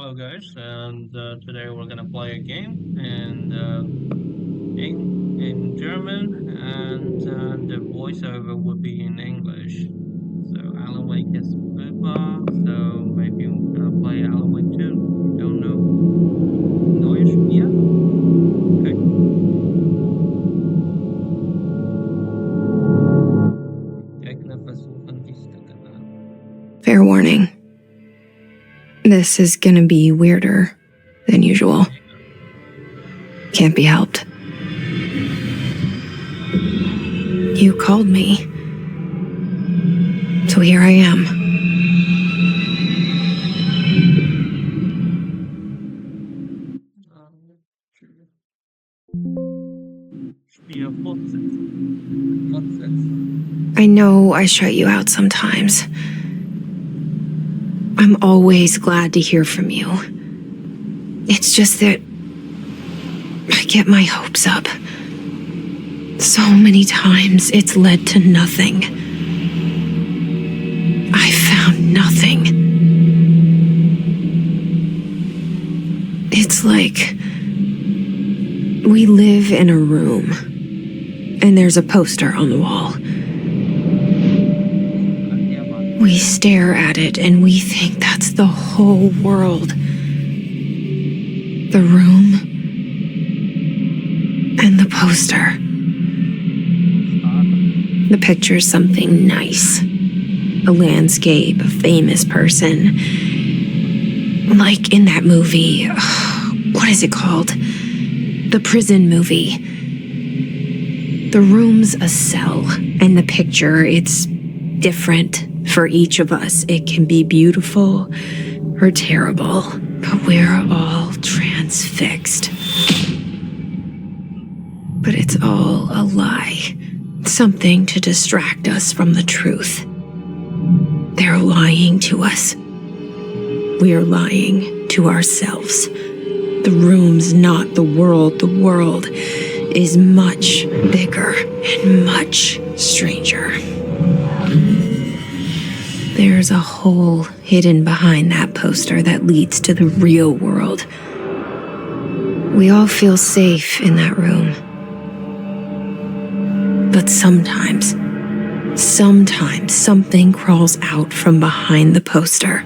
Hello guys, and today we're gonna play a game in German, and the voiceover would be in English. So Alan Wake is super, so maybe we're gonna play Alan Wake 2. You don't know Neues Spiel? Okay. Eigene versuchen die Stücke. Fair warning. This is gonna be weirder than usual. Can't be helped. You called me. So here I am. Spiel fortsetzen. Fortsetzen. I know I shut you out sometimes. I'm always glad to hear from you. It's just that I get my hopes up. So many times it's led to nothing. I found nothing. It's like we live in a room and there's a poster on the wall. We stare at it and we think that's the whole world. The room and the poster. The picture's something nice. A landscape, a famous person. Like in that movie, what is it called? The prison movie. The room's a cell, and the picture, it's different. For each of us, it can be beautiful or terrible, but we're all transfixed. But it's all a lie, something to distract us from the truth. They're lying to us. We're lying to ourselves. The room's not the world. The world is much bigger and much stranger. There's a hole hidden behind that poster that leads to the real world. We all feel safe in that room. But sometimes something crawls out from behind the poster.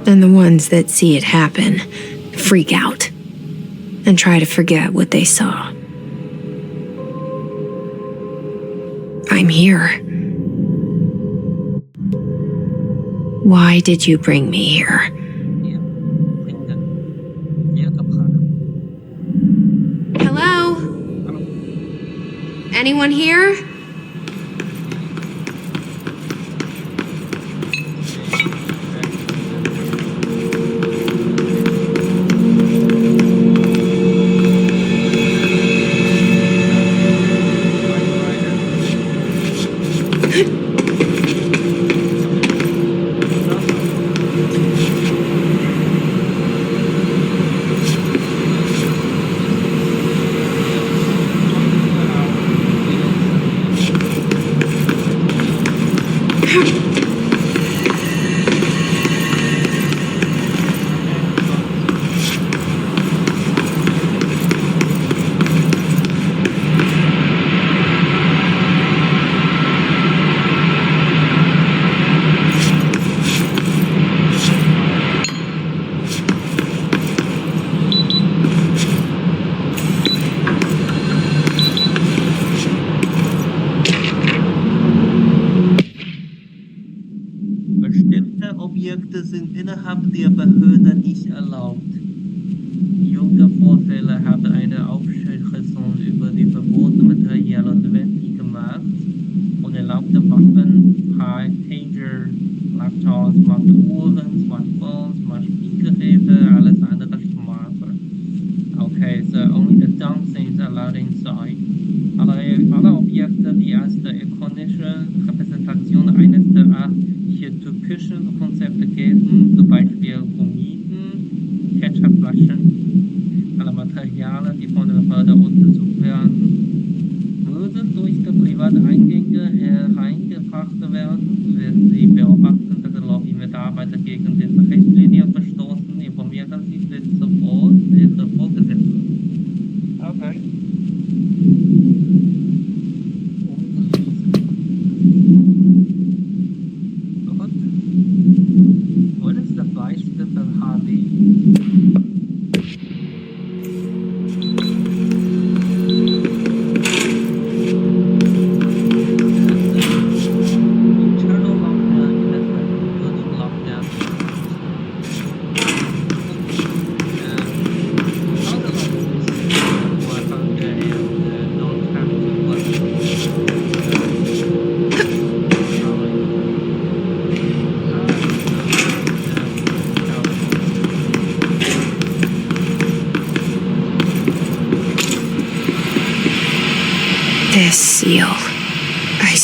And the ones that see it happen freak out and try to forget what they saw. I'm here. Why did you bring me here? Hello? Anyone here? Bestimmte Objekte sind innerhalb der Behörde nicht erlaubt. Junge Vorfälle haben eine Aufschlussung über die verbotenen Materialien notwendig gemacht. Unerlaubte Waffen, Pager, Laptops, smarte Uhren, Smartphones, smart Spielgeräte, alles andere smarte. Okay, so only the dumb things allowed inside. Alle Objekte, die als der ikonische Repräsentation eines der archetypischen Konzepte gelten, zum Beispiel Gummiben, Ketchupflaschen, alle Materialien, die von der Behörde untersucht werden, würden durch die Privateingänge hereingebracht werden, wenn sie beobachten, dass der Lobby-Mitarbeiter gegen den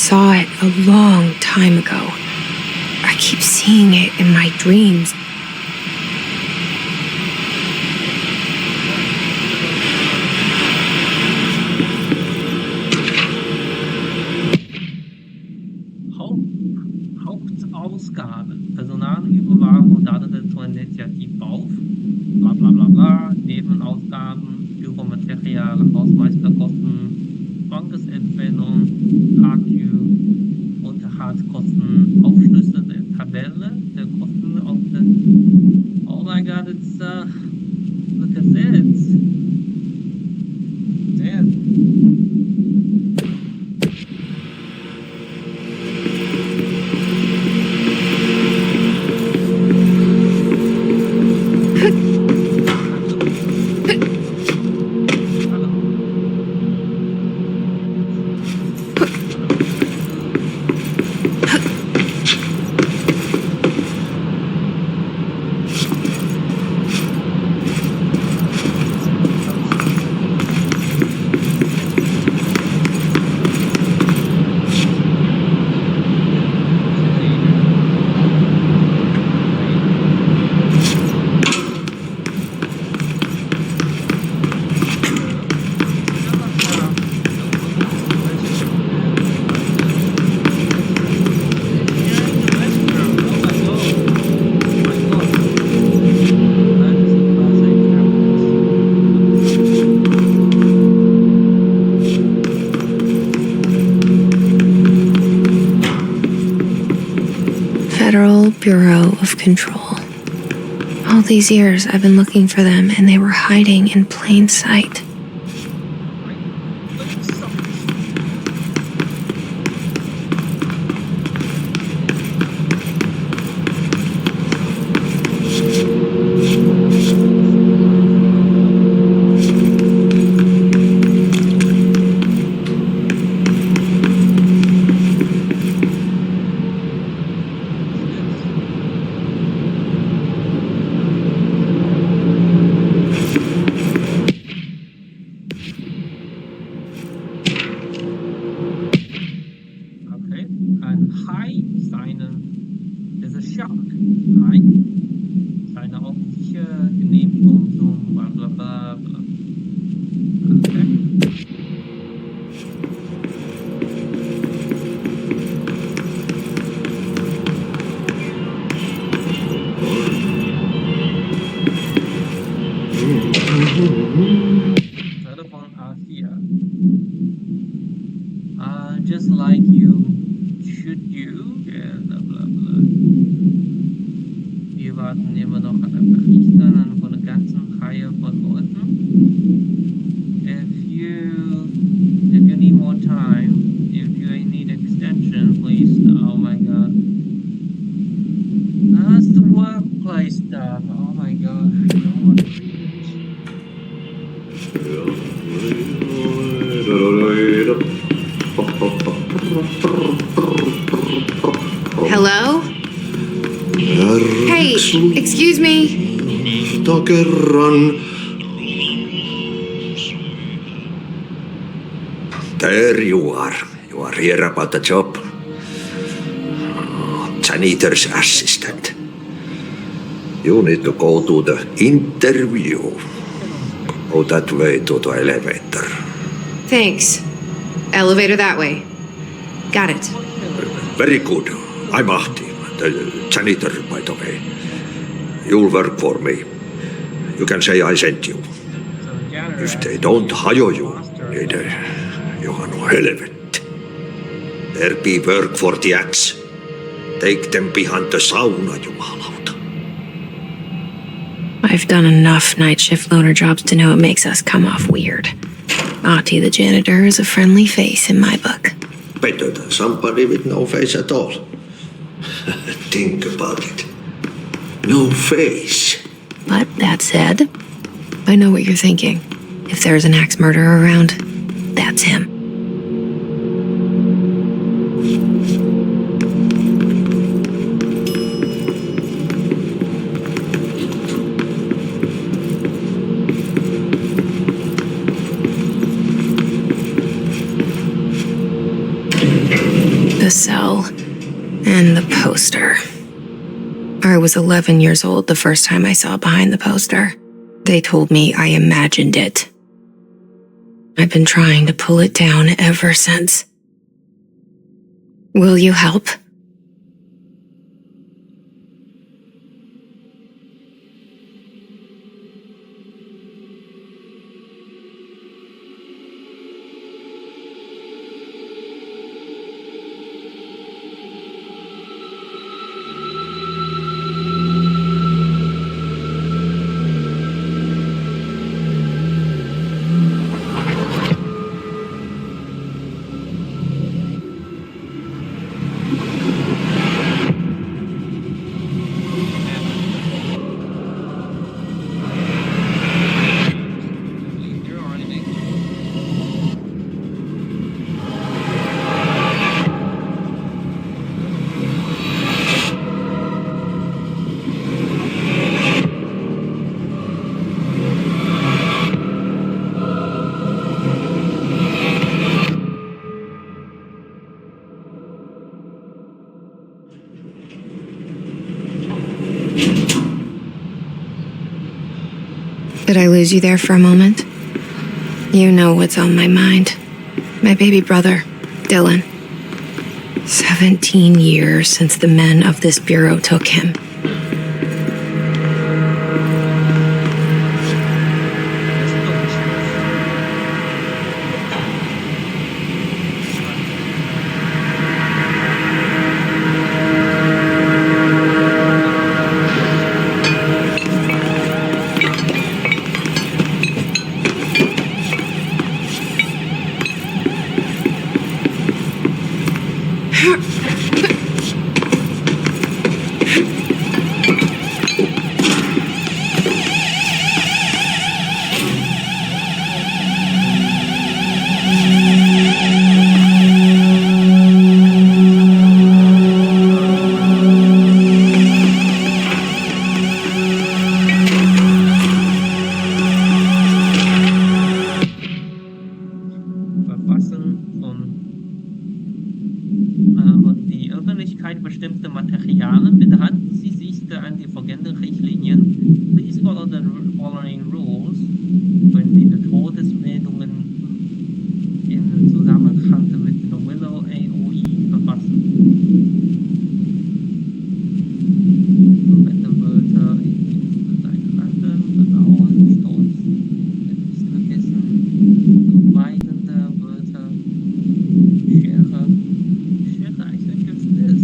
saw it a long time ago. I keep seeing it in my dreams. Hauptausgabe. Personalüberwachung, Datensätze und Initiativ auf. Bla bla bla bla. Nebenausgaben, Büromaterial, Hausmeisterkosten, Bankesentwendung, HQ, Unterhaltskosten, Aufschlüsse der Tabelle, der Kostenaufschlüsse. Oh my god, it's look at this. Damn. Federal Bureau of Control. All these years I've been looking for them and they were hiding in plain sight. Just like you should do, bla bla bla. Wir warten immer noch an den Berichtern von einer ganzen Reihe von Leuten. If you need more time, if you need extension, please. Oh my god. That's the workplace stuff. Oh my god. I don't want to read Hello? Hey, excuse me. There you are. You are here about the job. Janitor's assistant. You need to go to the interview. Go that way to the elevator. Thanks. Elevator that way. Got it. Very good. I'm Ahti, the janitor, by the way. You'll work for me. You can say I sent you. If they don't hire you, you are no helvet. There be work for the axe. Take them behind the sauna, jumalauta. I've done enough night shift loner jobs to know it makes us come off weird. Ahti the janitor is a friendly face in my book. Better than somebody with no face at all. Think about it. No face. But that said, I know what you're thinking. If there's an axe murderer around, that's him. cell. And the poster. I was 11 years old the first time I saw behind the poster. They told me I imagined it. I've been trying to pull it down ever since. Will you help? Did I lose you there for a moment? You know what's on my mind. My baby brother, Dylan. 17 years since the men of this bureau took him. Bestimmte Materialien, bitte halten Sie sich an die folgenden Richtlinien. Please follow the following rules, wenn Sie die Todesmeldungen in Zusammenhang mit der Willow AOE verfassen. Wetterwörter in Landen, Bedauern, Stolz, vergessen, verweidende Wörter, Schere. Schere, I think it's this.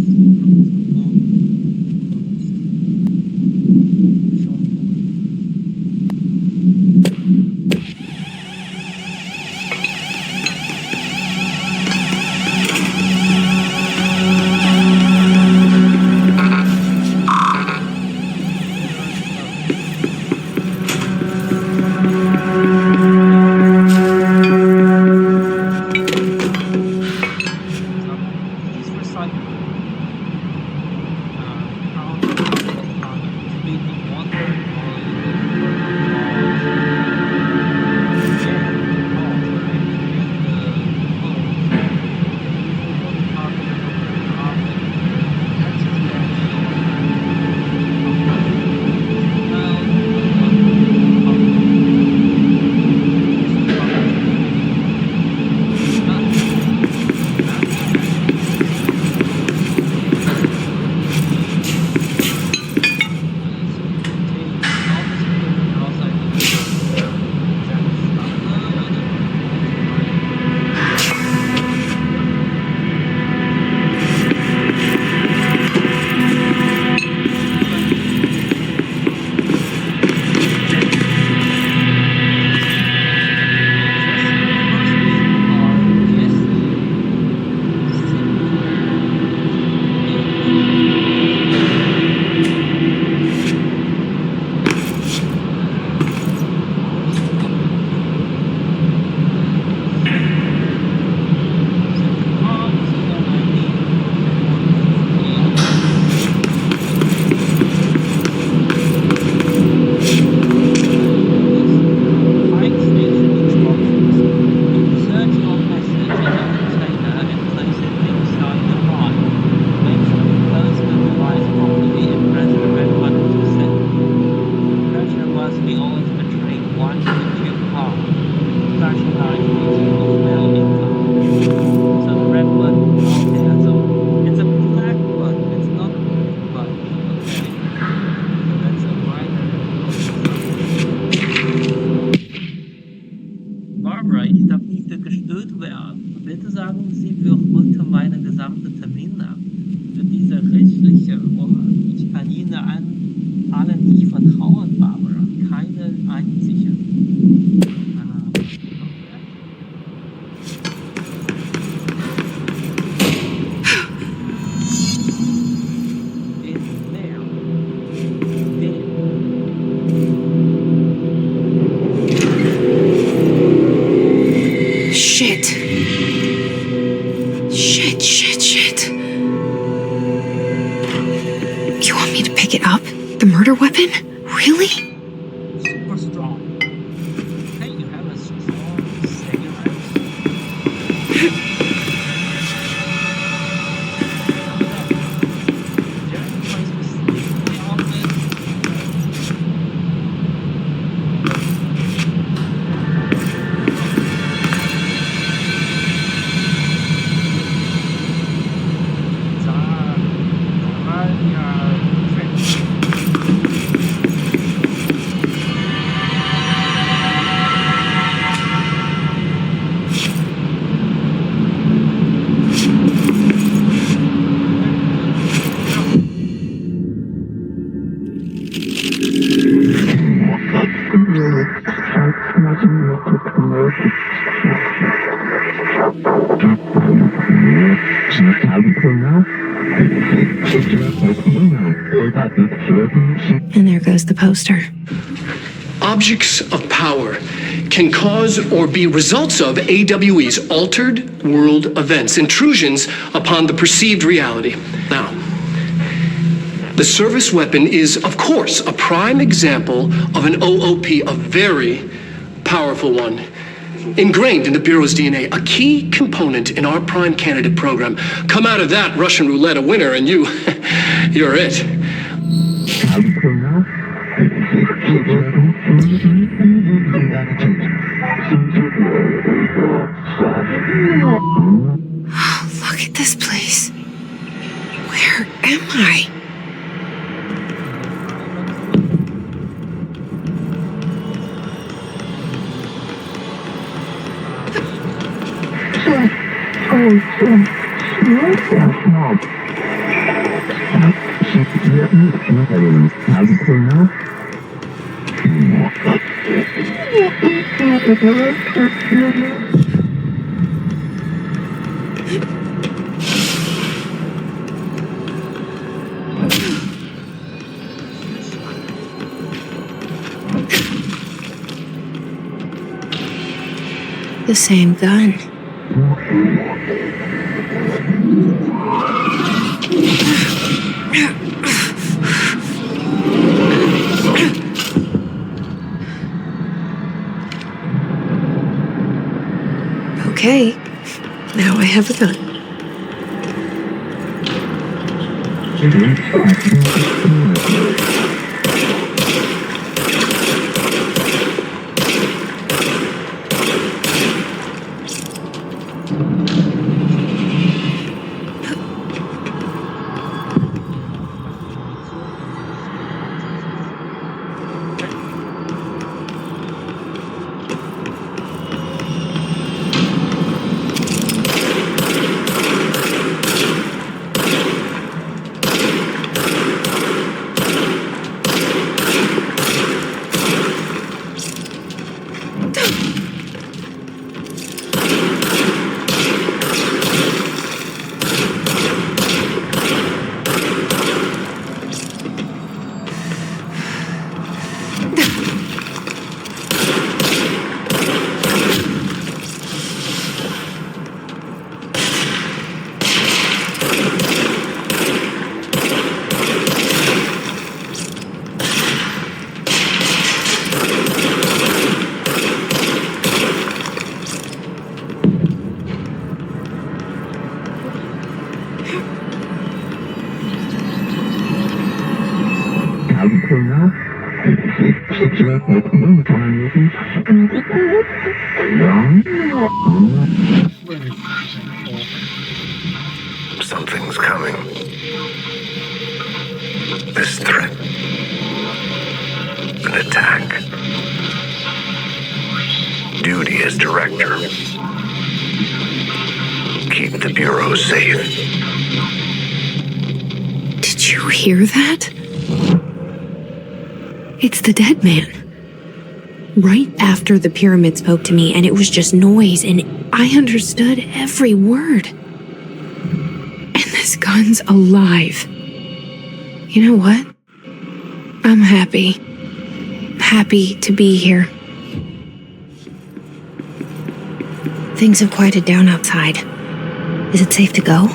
sicher. Oh, ich kann Ihnen allen nie vertrauen, Barbara. Keine einzige. Shit. Shit. You want me to pick it up? The murder weapon? Really? Super strong. Hey, you have a strong cigarette? Jerry tries to sneak the office. And there goes the poster. Objects of power can cause or be results of AWE's altered world events, intrusions upon the perceived reality. Now, the service weapon is, of course, a prime example of an OOP, a very powerful one, ingrained in the Bureau's DNA, a key component in our prime candidate program. Come out of that Russian roulette a winner and you're it. Look at this place. Where am I? The same gun. Okay, now I have a gun. Something's coming. This threat. An attack. Duty as director. Keep the Bureau safe. Did Did you hear that? It's the dead man. Right after the pyramid spoke to me, and it was just noise, and I understood every word. And this gun's alive. You know what? I'm happy. Happy to be here. Things have quieted down outside. Is it safe to go?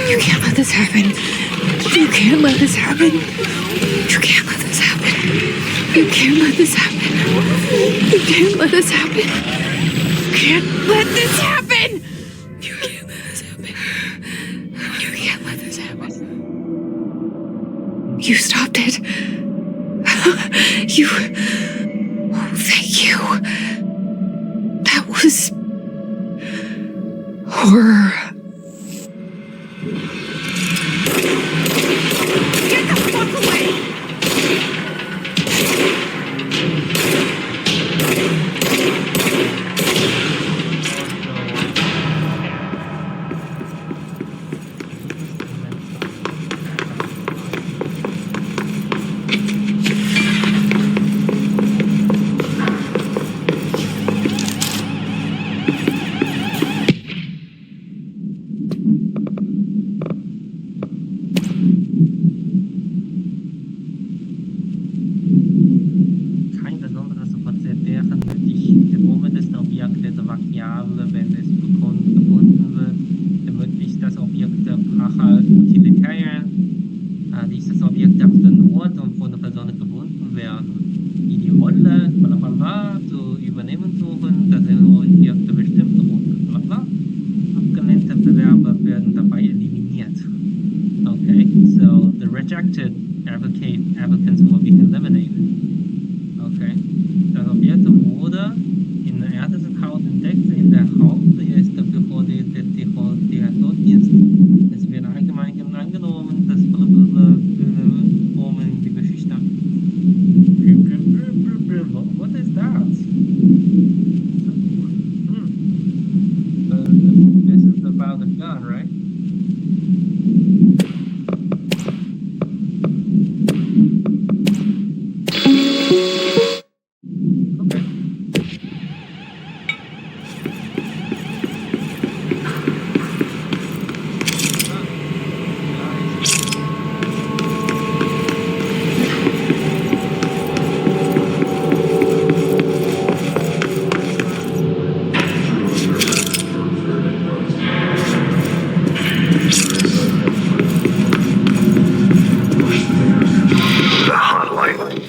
You can't let this happen. You can't let this happen. You can't let this happen. You can't let this happen. You can't let this happen. You can't let this happen. You can't let this happen. You can't let this happen. You stopped it. You. Oh, thank you. That was horror. Get the fuck away! Kein besonderes Prozedere nötig. Der Moment ist Objekt der Variable, wenn es gebunden wird, ermöglicht das Objekt der Sprache Utilitarier. Dieses Objekt darf den Ort und von der Person gebunden werden, die die Rolle blablabla zu übernehmen suchen, das Objekt bestimmte und blablabla. Abgelehnte Bewerber werden dabei eliminiert. Okay, so the rejected applicants will be eliminated. Okay, das Objekt wurde in der ersten Haus entdeckt, in der Hauptregister bevor die Default-Dienst. Es wird allgemein angenommen, dass die Geschichte. What is that? This is about the gun, right? Okay. The hotline.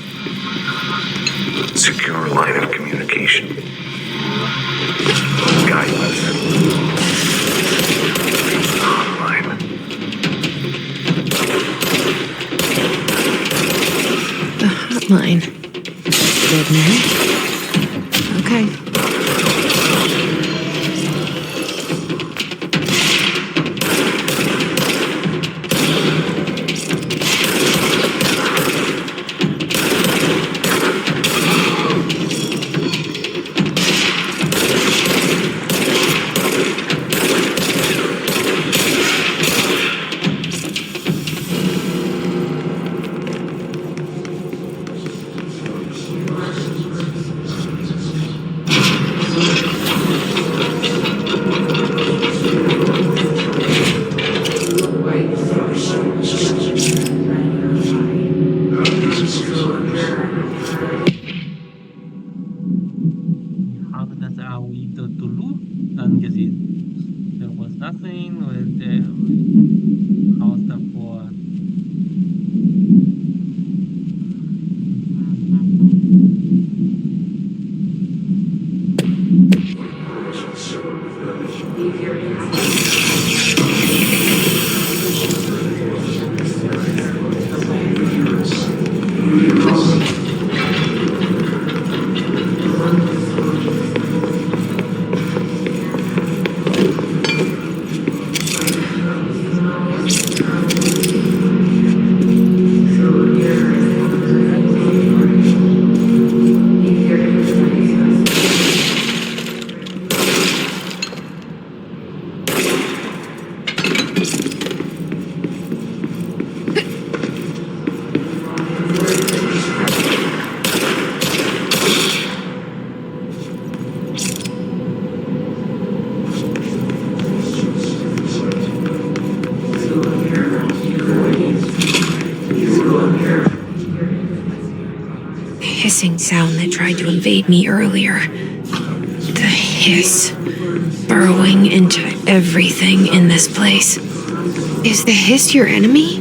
Secure line of communication. Guidance. Hotline. The hotline. Dead man? Okay. Habe das AOI dulu angesehen. There was nothing with the Haus davor. hissing sound that tried to invade me earlier. The hiss, burrowing into everything in this place. Is the hiss your enemy?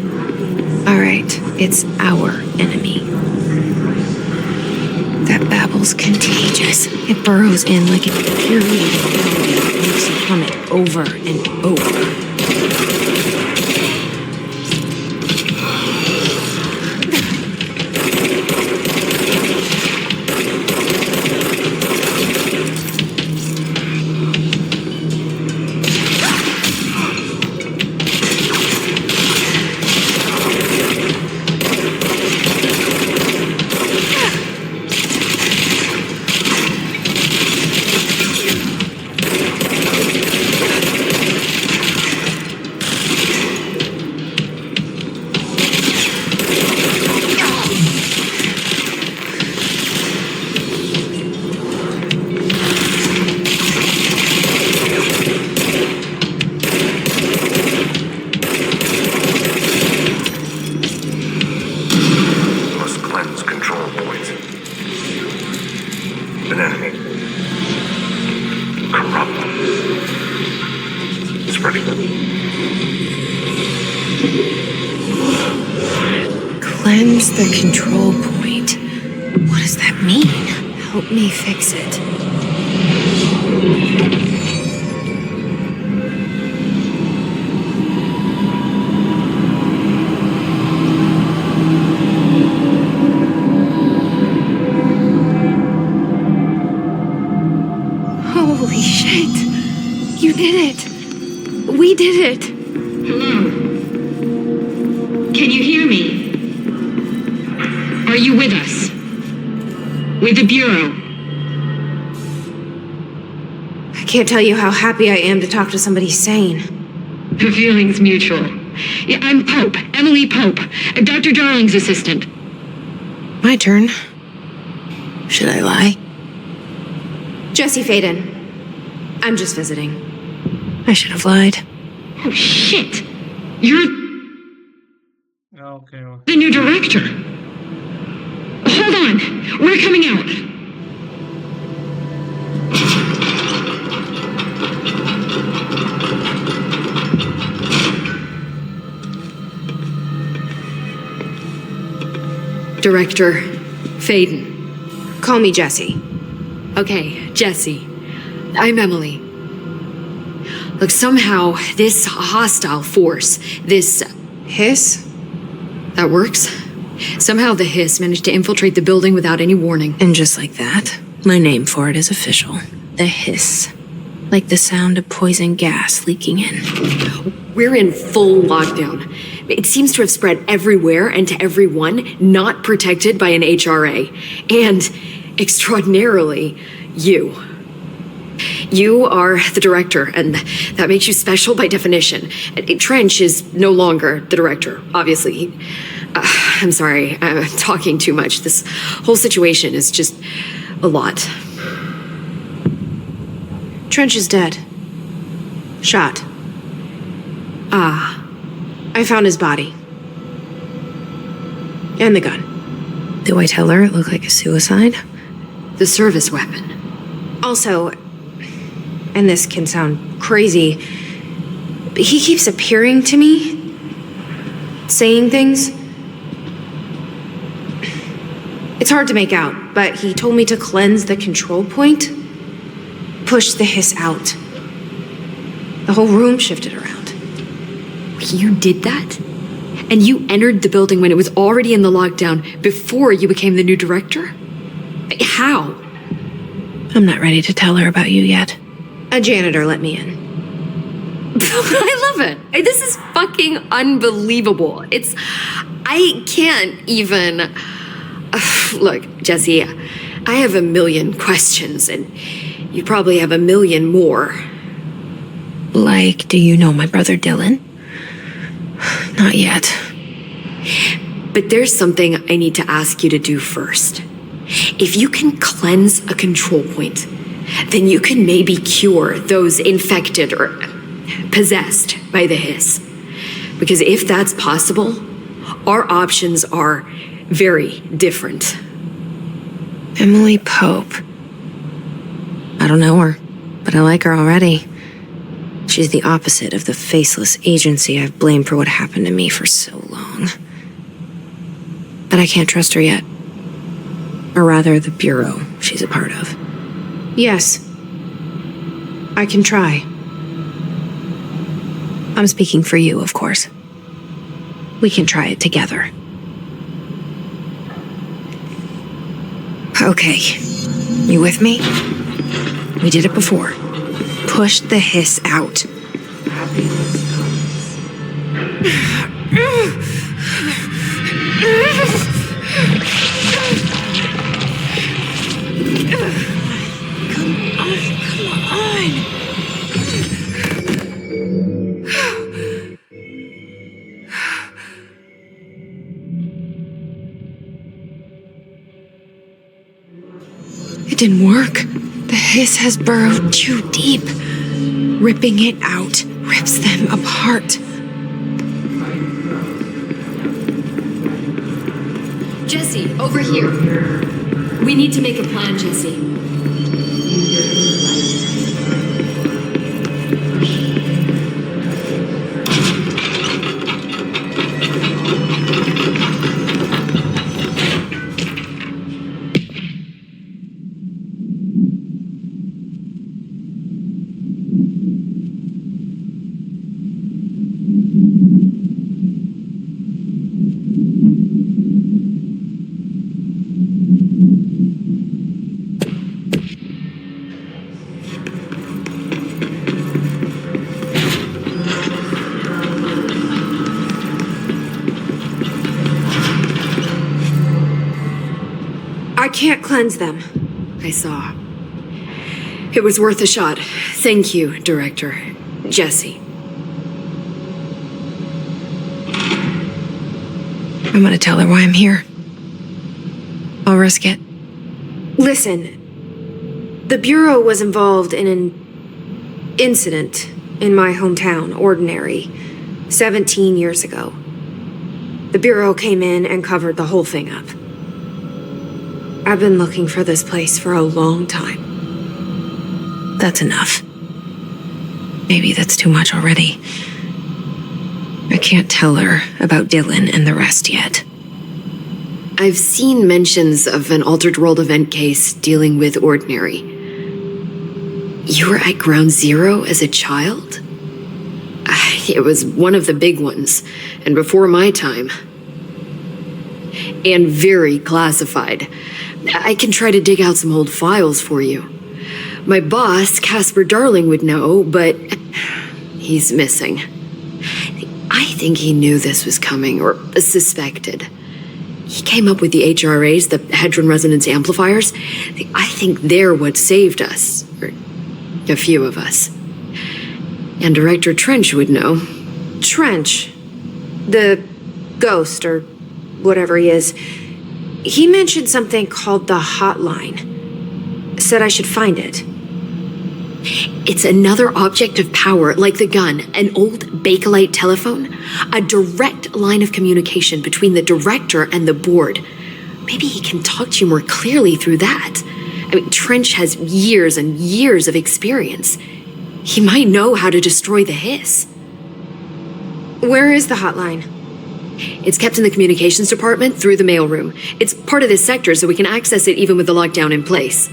Alright, it's our enemy. That babble's contagious. It burrows in like an infuriating melody that makes you hum it over and over. Cleanse the control point. What does that mean? Help me fix it. Holy shit! You did it! We did it! Hello? Can you hear me? Are you with us? With the Bureau? I can't tell you how happy I am to talk to somebody sane. The feeling's mutual. Yeah, I'm Pope, Emily Pope, Dr. Darling's assistant. My turn. Should I lie? Jesse Faden. I'm just visiting. I should have lied. Oh, shit. You're Okay. the new director. Hold on. We're coming out. Director Faden. Call me Jesse. Okay, Jesse. I'm Emily. Look, somehow this hostile force, this Hiss? that works. Somehow the hiss managed to infiltrate the building without any warning. And just like that, my name for it is official. The hiss. Like the sound of poison gas leaking in. We're in full lockdown. It seems to have spread everywhere and to everyone not protected by an HRA. And, extraordinarily, you. You are the director, and that makes you special by definition. Trench is no longer the director, obviously. I'm sorry, I'm talking too much. This whole situation is just a lot. Trench is dead. Shot. Ah, I found his body. And the gun. Do I tell her it looked like a suicide? the service weapon. Also, and this can sound crazy, but he keeps appearing to me, saying things. It's hard to make out, but he told me to cleanse the control point, push the hiss out. The whole room shifted around. You did that? And you entered the building when it was already in the lockdown before you became the new director? How? I'm not ready to tell her about you yet. A janitor let me in. I love it. This is fucking unbelievable. I can't even... Look, Jesse, I have a million questions, and you probably have a million more. Like, do you know my brother Dylan? Not yet. But there's something I need to ask you to do first. If you can cleanse a control point, then you can maybe cure those infected or possessed by the hiss. Because if that's possible, our options are very different. Emily Pope. I don't know her, but I like her already. She's the opposite of the faceless agency I've blamed for what happened to me for so long. But I can't trust her yet. Or rather, the bureau she's a part of. Yes, I can try. I'm speaking for you, of course. We can try it together. Okay, you with me? We did it before. Push the hiss out. Come on. It didn't work. The hiss has burrowed too deep. Ripping it out rips them apart. Jesse, over here. We need to make a plan, Jesse. I can't cleanse them. I saw. It was worth a shot. Thank you, Director. Jesse. I'm gonna tell her why I'm here. I'll risk it. Listen, the Bureau was involved in an incident in my hometown, Ordinary, 17 years ago. The Bureau came in and covered the whole thing up. I've been looking for this place for a long time. That's enough. Maybe that's too much already. I can't tell her about Dylan and the rest yet. I've seen mentions of an Altered World event case dealing with Ordinary. You were at Ground Zero as a child? It was one of the big ones, and before my time. And very classified. I can try to dig out some old files for you. My boss, Casper Darling, would know, but he's missing. I think he knew this was coming, or suspected. He came up with the HRAs, the Hadron Resonance Amplifiers. I think they're what saved us, or a few of us. And Director Trench would know. Trench, the ghost, or whatever he is, he mentioned something called the hotline. Said I should find it. It's another object of power, like the gun, an old Bakelite telephone, a direct line of communication between the director and the board. Maybe he can talk to you more clearly through that. I mean, Trench has years and years of experience. He might know how to destroy the hiss. Where is the hotline? It's kept in the communications department through the mailroom. It's part of this sector, so we can access it even with the lockdown in place.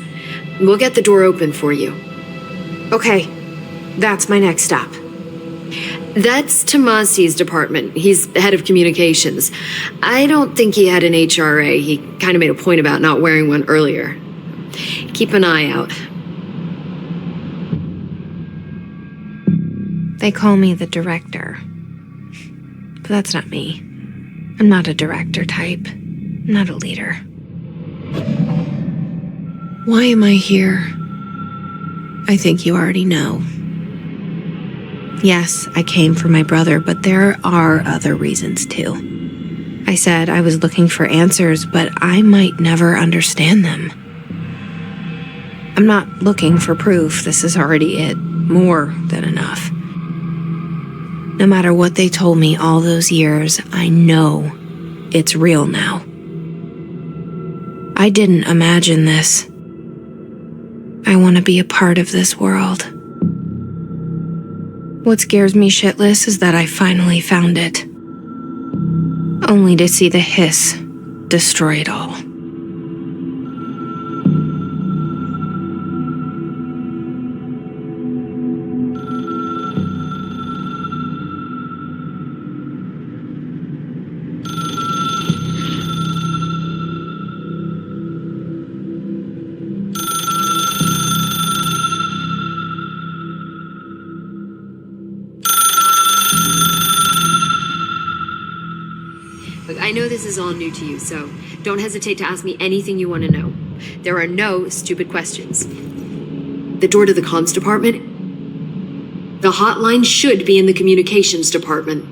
We'll get the door open for you. Okay, that's my next stop. That's Tomasi's department. He's head of communications. I don't think he had an HRA. He kind of made a point about not wearing one earlier. Keep an eye out. They call me the director. But that's not me. I'm not a director type. I'm not a leader. Why am I here? I think you already know. Yes, I came for my brother, but there are other reasons too. I said I was looking for answers, but I might never understand them. I'm not looking for proof. This is already it. More than enough. No matter what they told me all those years, I know it's real now. I didn't imagine this. I want to be a part of this world. What scares me shitless is that I finally found it. Only to see the hiss destroy it all. Look, I know this is all new to you, so don't hesitate to ask me anything you want to know. There are no stupid questions. The door to the comms department? The hotline should be in the communications department.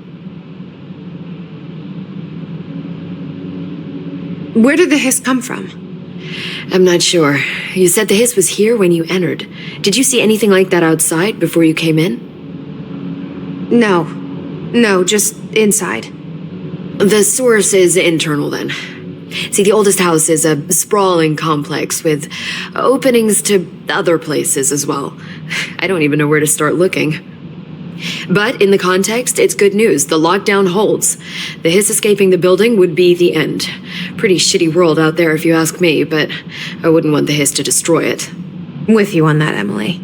Where did the hiss come from? I'm not sure. You said the hiss was here when you entered. Did you see anything like that outside before you came in? No, just inside. The source is internal, then. See, the oldest house is a sprawling complex with openings to other places as well. I don't even know where to start looking. But in the context, it's good news. The lockdown holds. The hiss escaping the building would be the end. Pretty shitty world out there if you ask me, but I wouldn't want the hiss to destroy it. With you on that, Emily.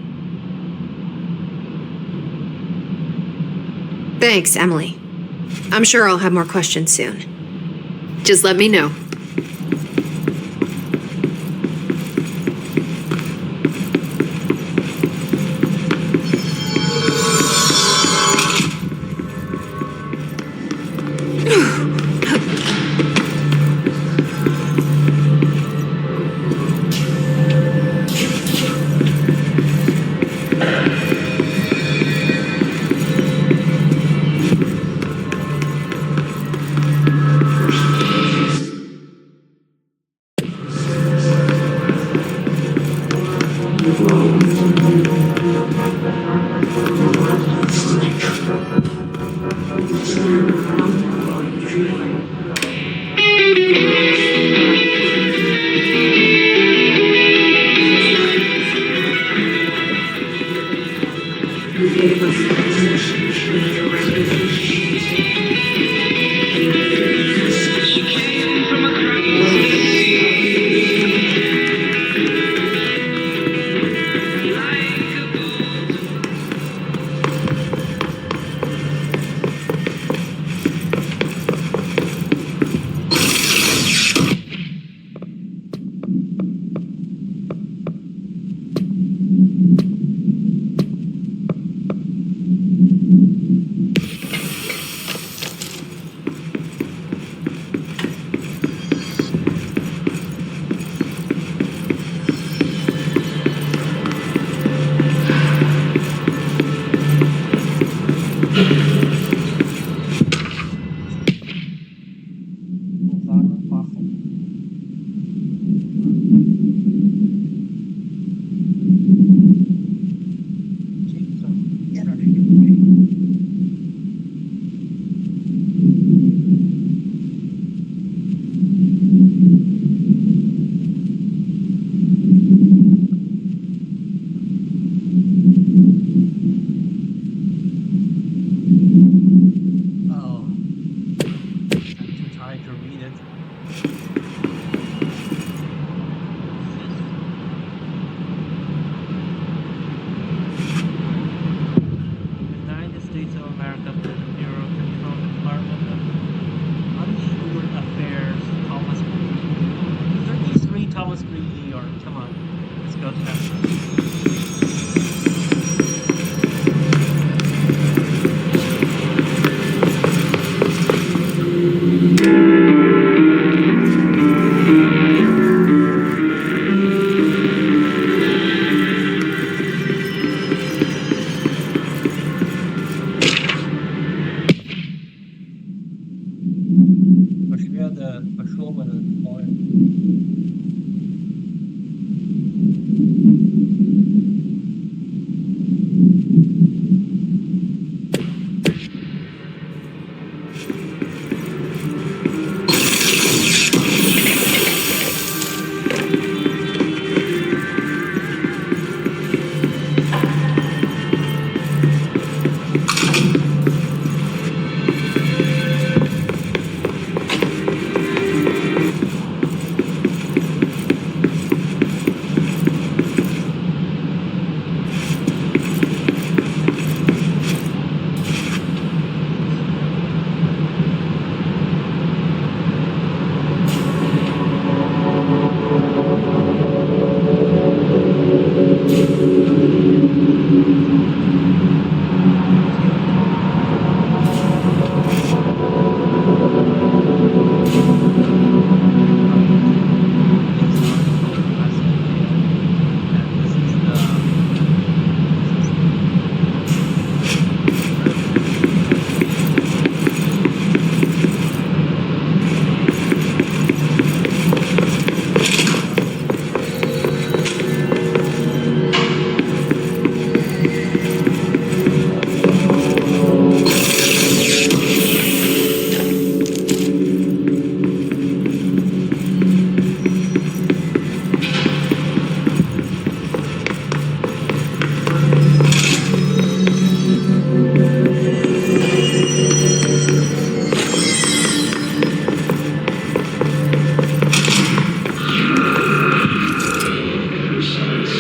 Thanks, Emily. I'm sure I'll have more questions soon. Just let me know.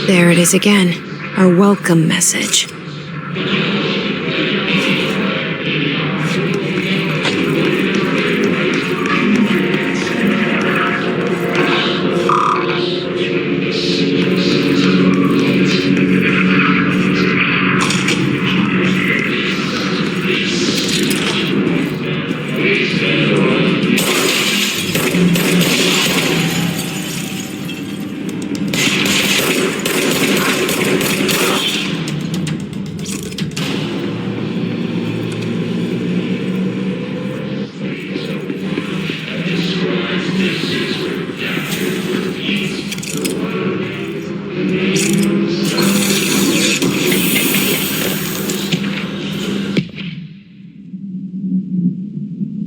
There it is again. A welcome message.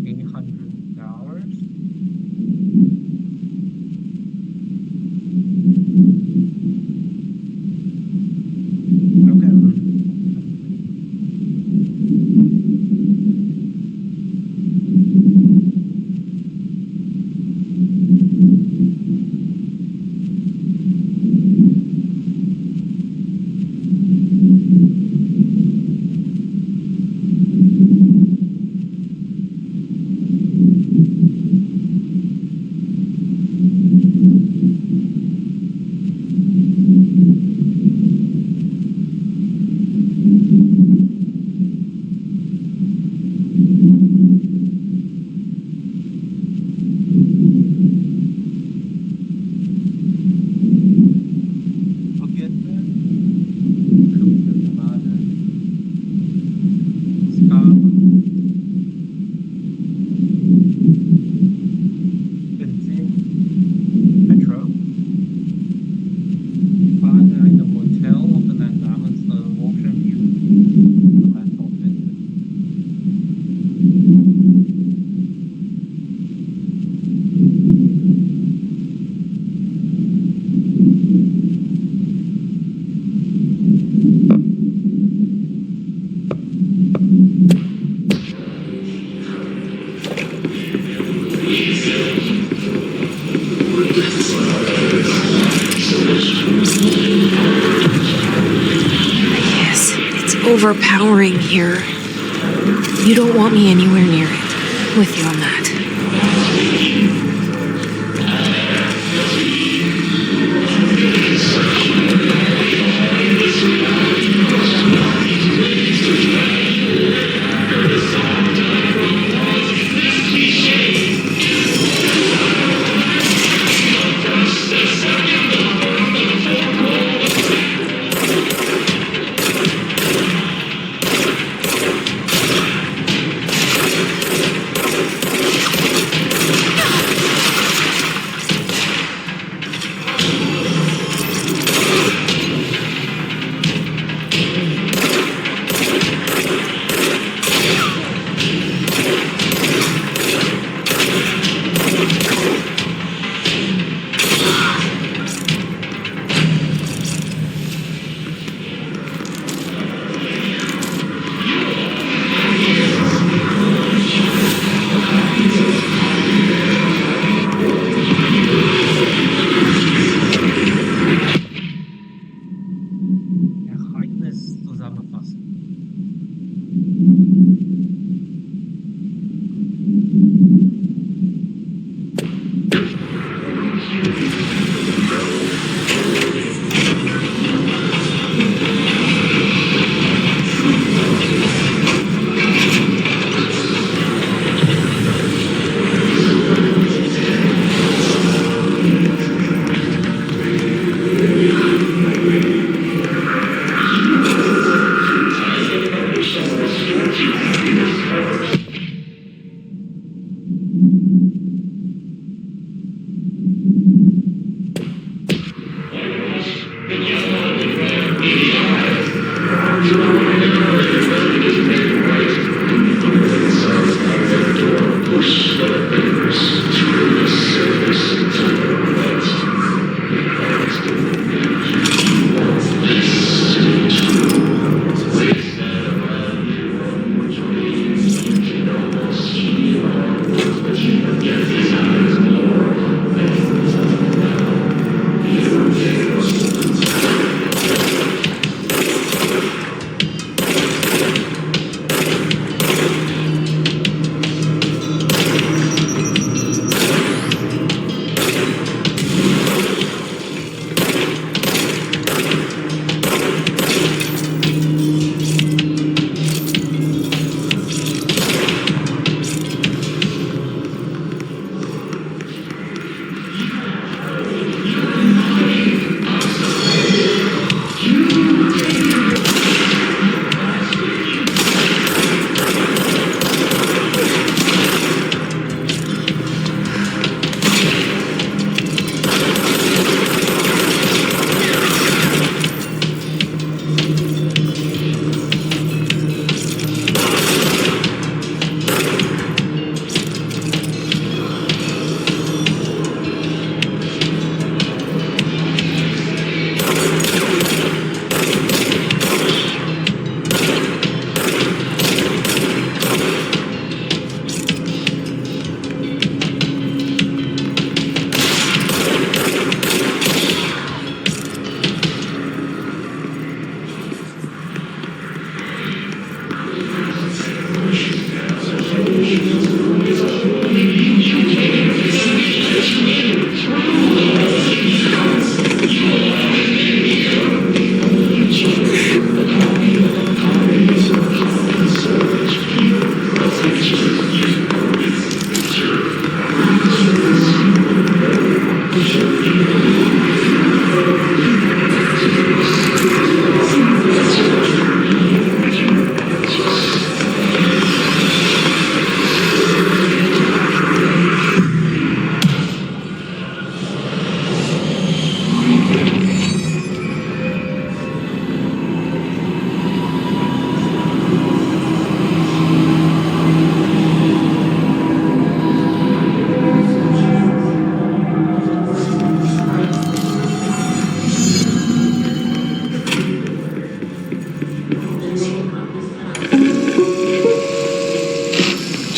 $800. Okay. Forget that. Benzin, petrol. Fahren in einem Motel und in ein namens Ocean View. Laptop finden. Yes, it's overpowering here. You don't want me anywhere near it. With you on that.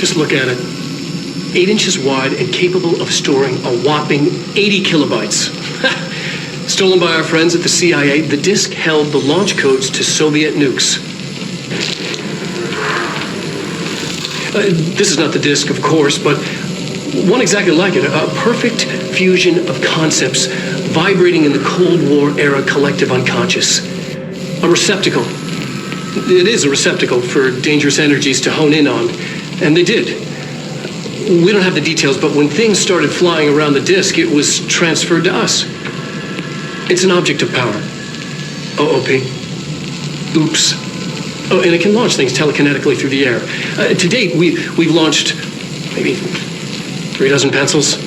Just look at it. 8 inches wide and capable of storing a whopping 80 kilobytes. Stolen by our friends at the CIA, the disk held the launch codes to Soviet nukes. This is not the disk, of course, but one exactly like it. A perfect fusion of concepts vibrating in the Cold War era collective unconscious. A receptacle. It is a receptacle for dangerous energies to hone in on. And they did. We don't have the details, but when things started flying around the disk, it was transferred to us. It's an object of power. OOP. Oops. Oh, and it can launch things telekinetically through the air. To date, we've launched maybe 3 dozen pencils.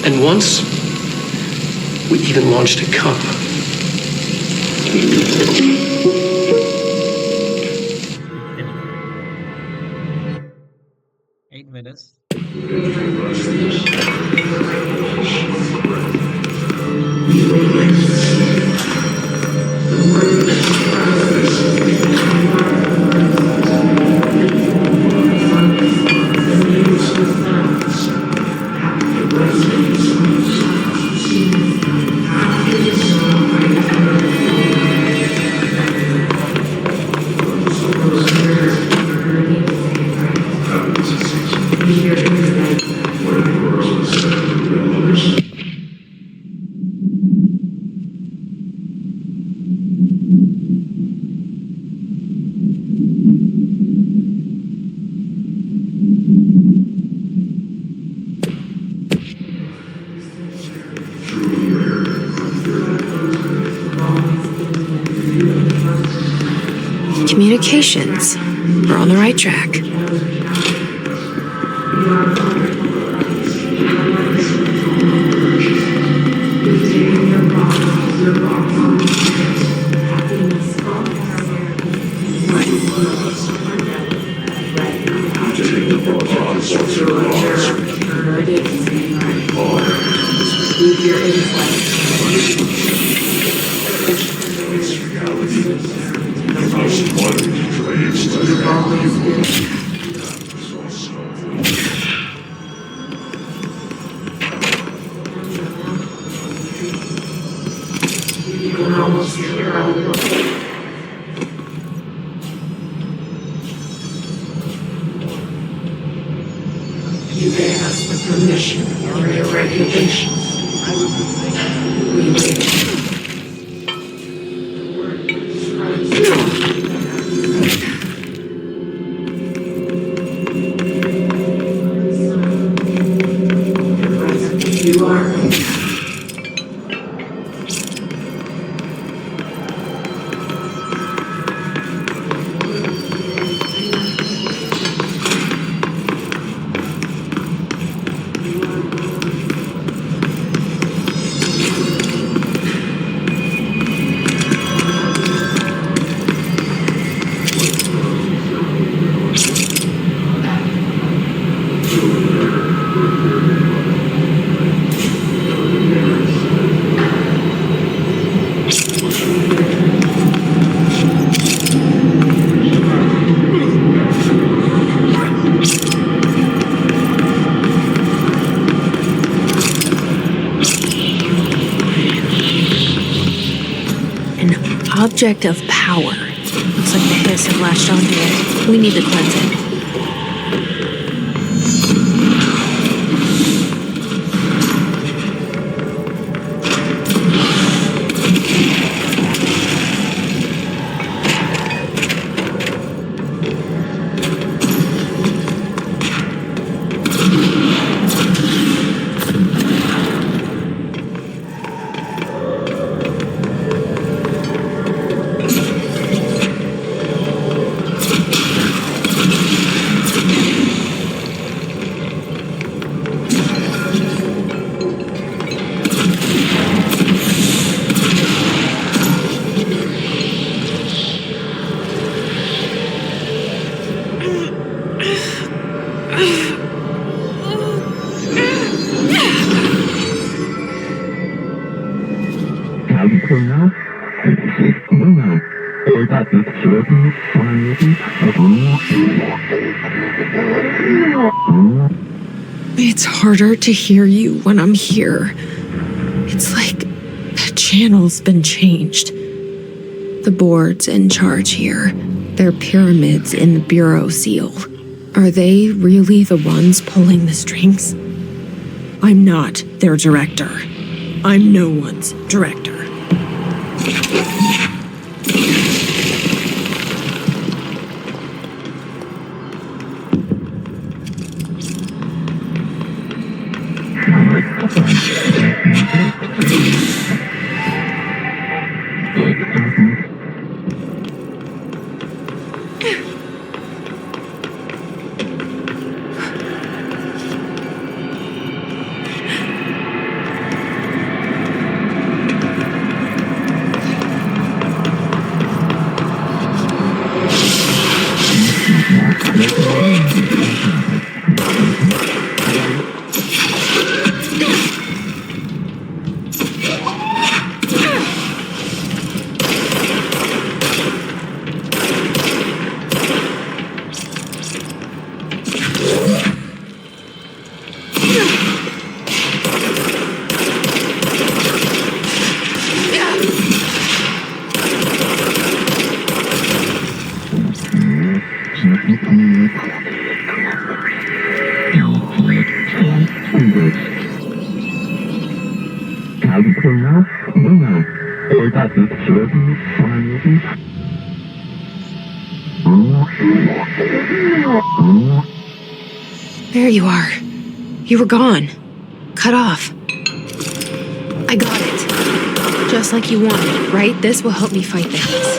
And once, we even launched a cup. 8 minutes. Communications. We're on the right track. You may ask for permission or your regulations. You are. Object of power. Looks like the hiss have latched onto it. We need to cleanse it. It's harder to hear you when I'm here. It's like the channel's been changed. The board's in charge here. They're pyramids in the bureau seal. Are they really the ones pulling the strings? I'm not their director. I'm no one's director. There you are. You were gone. Cut off. I got it. Just like you wanted, right? This will help me fight the haze.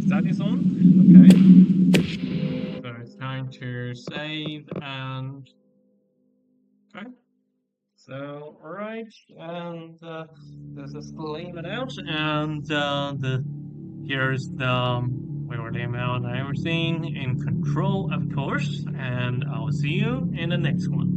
That is on? Okay. So it's time to save and okay. So alright, and this is laying it out, and here's the where the amount and everything in control, of course, and I'll see you in the next one.